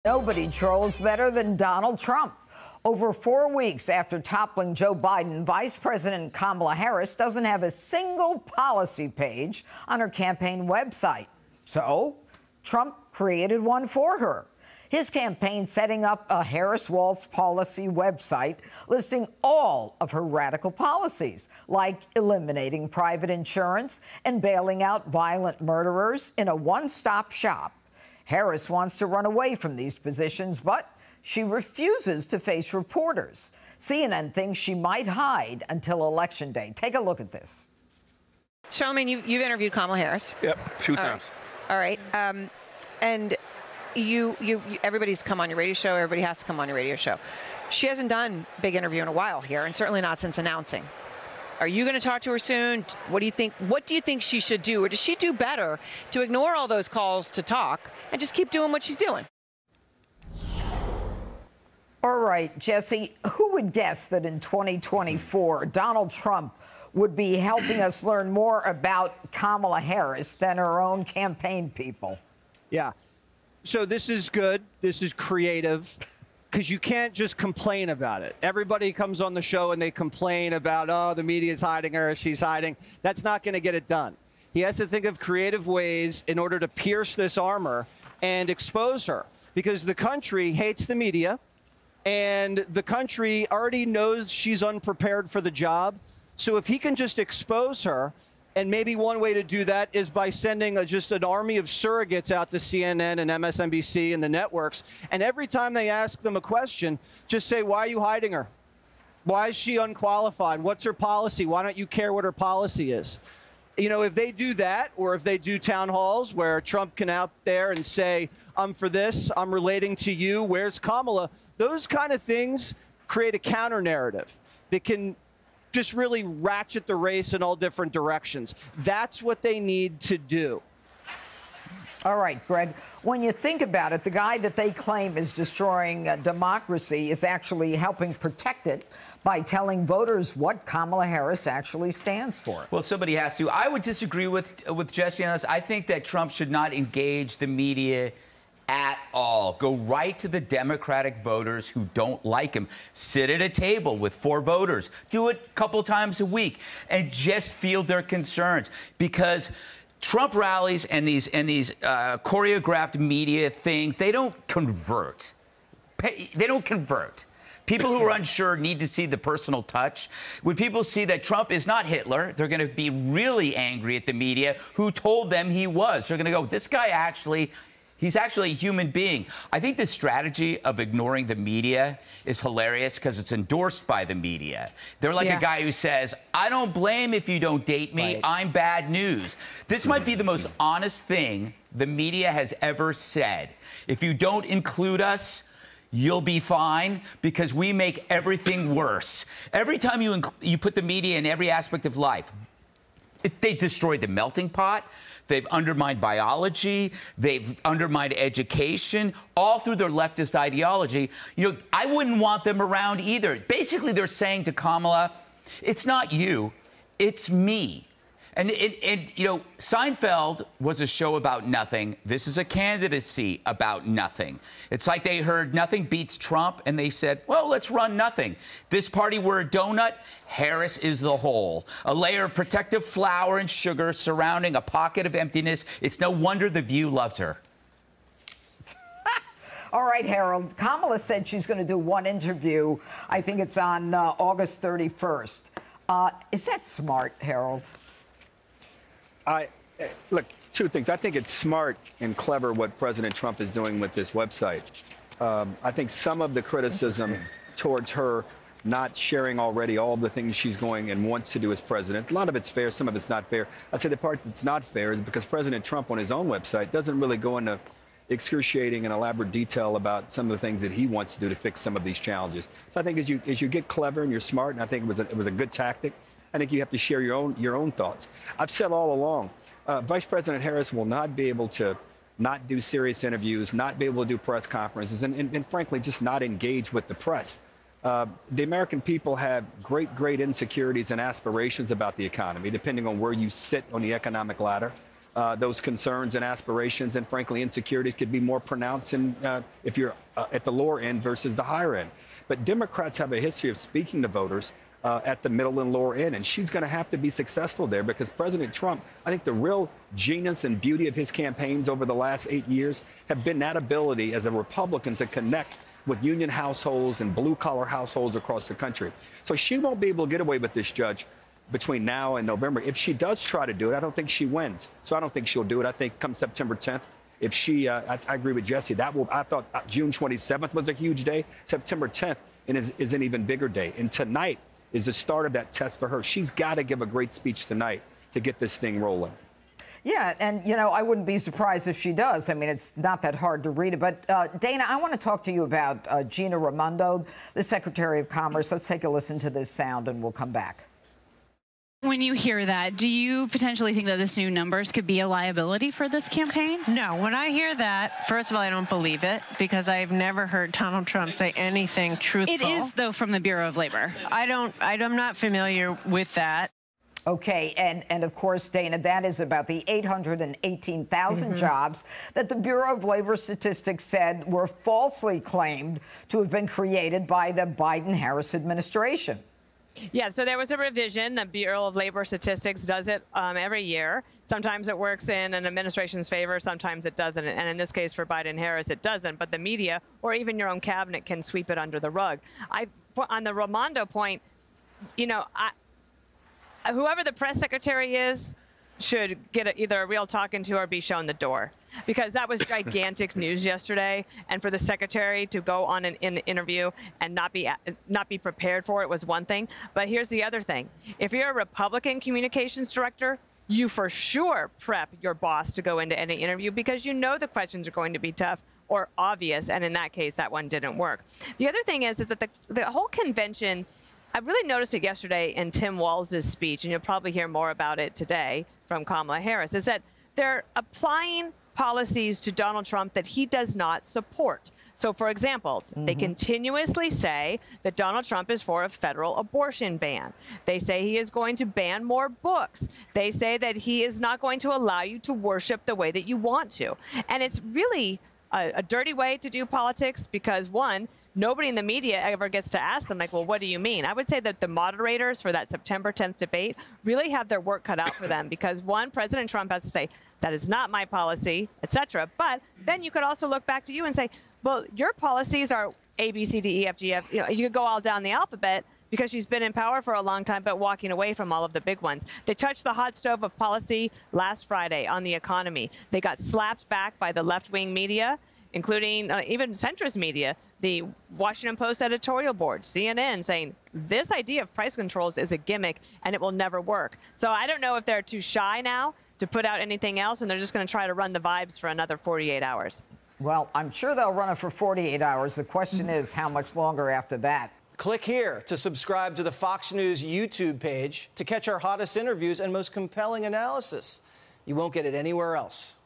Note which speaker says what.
Speaker 1: Nobody trolls better than Donald Trump. Over 4 weeks after toppling Joe Biden, Vice President Kamala Harris doesn't have a single policy page on her campaign website. So Trump created one for her. His campaign setting up a Harris Waltz policy website listing all of her radical policies, like eliminating private insurance and bailing out violent murderers in a one-stop shop. Harris wants to run away from these positions, but she refuses to face reporters. CNN thinks she might hide until Election Day. Take a look at this.
Speaker 2: Showman, you've interviewed Kamala Harris.
Speaker 3: Yep, a few times.
Speaker 2: All right. And everybody's come on your radio show. Everybody has to come on your radio show. She hasn't done a big interview in a while here, and certainly not since announcing. Are you going to talk to her soon? What do you think? What do you think she should do? Or does she do better to ignore all those calls to talk and just keep doing what she's doing?
Speaker 1: All right, Jesse, who would guess that in 2024, Donald Trump would be helping us learn more about Kamala Harris than her own campaign people?
Speaker 4: Yeah. So this is good. This is creative. Because you can't just complain about it. Everybody comes on the show and they complain about, oh, the media's hiding her, she's hiding. That's not going to get it done. He has to think of creative ways in order to pierce this armor and expose her. Because the country hates the media, and the country already knows she's unprepared for the job. So if he can just expose her, and maybe one way to do that is by sending just an army of surrogates out to CNN and MSNBC and the networks. And every time they ask them a question, just say, why are you hiding her? Why is she unqualified? What's her policy? Why don't you care what her policy is? You know, if they do that, or if they do town halls where Trump can out there and say, I'm for this, I'm relating to you, where's Kamala? Those kind of things create a counter narrative that can just really ratchet the race in all different directions. That's what they need to do.
Speaker 1: All right, Greg, when you think about it, the guy that they claim is destroying democracy is actually helping protect it by telling voters what Kamala Harris actually stands for.
Speaker 5: Well, somebody has to. I would disagree with Jesse on this. I think that Trump should not engage the media at all. Go right to the Democratic voters who don't like him. Sit at a table with 4 voters. Do it a couple times a week and just field their concerns, because Trump rallies and these choreographed media things, they don't convert. They don't convert. People who are unsure need to see the personal touch. When people see that Trump is not Hitler, they're going to be really angry at the media who told them he was. They're going to go, this guy actually... he's actually a human being. I think the strategy of ignoring the media is hilarious because it's endorsed by the media. They're like a guy who says, I don't blame if you don't date me. Right. I'm bad news. This might be the most honest thing the media has ever said. If you don't include us, you'll be fine, because we make everything worse. Every time you put the media in every aspect of life, they destroyed the melting pot. They've undermined biology. They've undermined education, all through their leftist ideology. You know, I wouldn't want them around either. Basically, they're saying to Kamala, it's not you, it's me. And you know, Seinfeld was a show about nothing. This is a candidacy about nothing. It's like they heard nothing beats Trump, and they said, well, let's run nothing. This party, we're a donut. Harris is the whole. A layer of protective flour and sugar surrounding a pocket of emptiness. It's no wonder The View loves her.
Speaker 1: All right, Harold. Kamala said she's going to do one interview. I think it's on August 31st. Is that smart, Harold?
Speaker 3: Look, 2 things. I think it's smart and clever what President Trump is doing with this website. I think some of the criticism towards her not sharing already all the things she's going and wants to do as president, a lot of it's fair, some of it's not fair. I'd say the part that's not fair is because President Trump on his own website doesn't really go into excruciating and elaborate detail about some of the things that he wants to do to fix some of these challenges. So I think as you get clever and you're smart, and I think it was a good tactic, I think you have to share your own thoughts. I've said all along, Vice President Harris will not be able to not do serious interviews, not be able to do press conferences, and frankly, just not engage with the press. The American people have great insecurities and aspirations about the economy, depending on where you sit on the economic ladder. those concerns and aspirations and, frankly, insecurities could be more pronounced if you're at the lower end versus the higher end. But Democrats have a history of speaking to voters at the middle and lower end, and she's going to have to be successful there because President Trump, I think the real genius and beauty of his campaigns over the last 8 years have been that ability as a Republican to connect with union households and blue-collar households across the country. So she won't be able to get away with this, Judge, between now and November. If she does try to do it, I don't think she wins. So I don't think she'll do it. I think come September 10th, if she, I agree with Jesse, I thought June 27th was a huge day. September 10th is an even bigger day. And tonight is the start of that test for her. She's got to give a great speech tonight to get this thing rolling.
Speaker 1: Yeah, and, you know, I wouldn't be surprised if she does. I mean, it's not that hard to read it. But, Dana, I want to talk to you about Gina Raimondo, the Secretary of Commerce. Let's take a listen to this sound, and we'll come back.
Speaker 6: When you hear that, do you potentially think that this new numbers could be a liability for this campaign?
Speaker 7: No. When I hear that, first of all, I don't believe it because I've never heard Donald Trump say anything truthful.
Speaker 6: It is, though, from the Bureau of Labor.
Speaker 7: I'm not familiar with that.
Speaker 1: Okay, and of course, Dana, that is about the 818,000 jobs that the Bureau of Labor Statistics said were falsely claimed to have been created by the Biden-Harris administration.
Speaker 8: Yeah, so there was a revision. The Bureau of Labor Statistics does it every year. Sometimes it works in an administration's favor, sometimes it doesn't. And in this case, for Biden-Harris, it doesn't. But the media or even your own cabinet can sweep it under the rug. On the Raimondo point, you know, whoever the press secretary is should get either a real talking to or be shown the door. Because that was gigantic news yesterday, and for the secretary to go on an interview and not be prepared for it was one thing. But here's the other thing: if you're a Republican communications director, you for sure prep your boss to go into any interview because you know the questions are going to be tough or obvious, and in that case, that one didn't work. The other thing is that the whole convention. I really noticed it yesterday in Tim Walz's speech, and you'll probably hear more about it today from Kamala Harris, is that they're applying policies to Donald Trump that he does not support. So, for example, they continuously say that Donald Trump is for a federal abortion ban. They say he is going to ban more books. They say that he is not going to allow you to worship the way that you want to. And it's really a dirty way to do politics because, one, nobody in the media ever gets to ask them, like, well, what do you mean? I would say that the moderators for that September 10th debate really have their work cut out for them because, one, President Trump has to say, that is not my policy, etc. But then you could also look back to you and say, well, your policies are A, B, C, D, E, F, G, F. You know, you could go all down the alphabet because she's been in power for a long time, but walking away from all of the big ones. They touched the hot stove of policy last Friday on the economy. They got slapped back by the left-wing media, including even centrist media, the Washington Post editorial board, CNN, saying this idea of price controls is a gimmick and it will never work. So I don't know if they're too shy now to put out anything else and they're just going to try to run the vibes for another 48 hours.
Speaker 1: Well, I'm sure they'll run it for 48 hours. The question is how much longer after that.
Speaker 9: Click here to subscribe to the Fox News YouTube page to catch our hottest interviews and most compelling analysis. You won't get it anywhere else.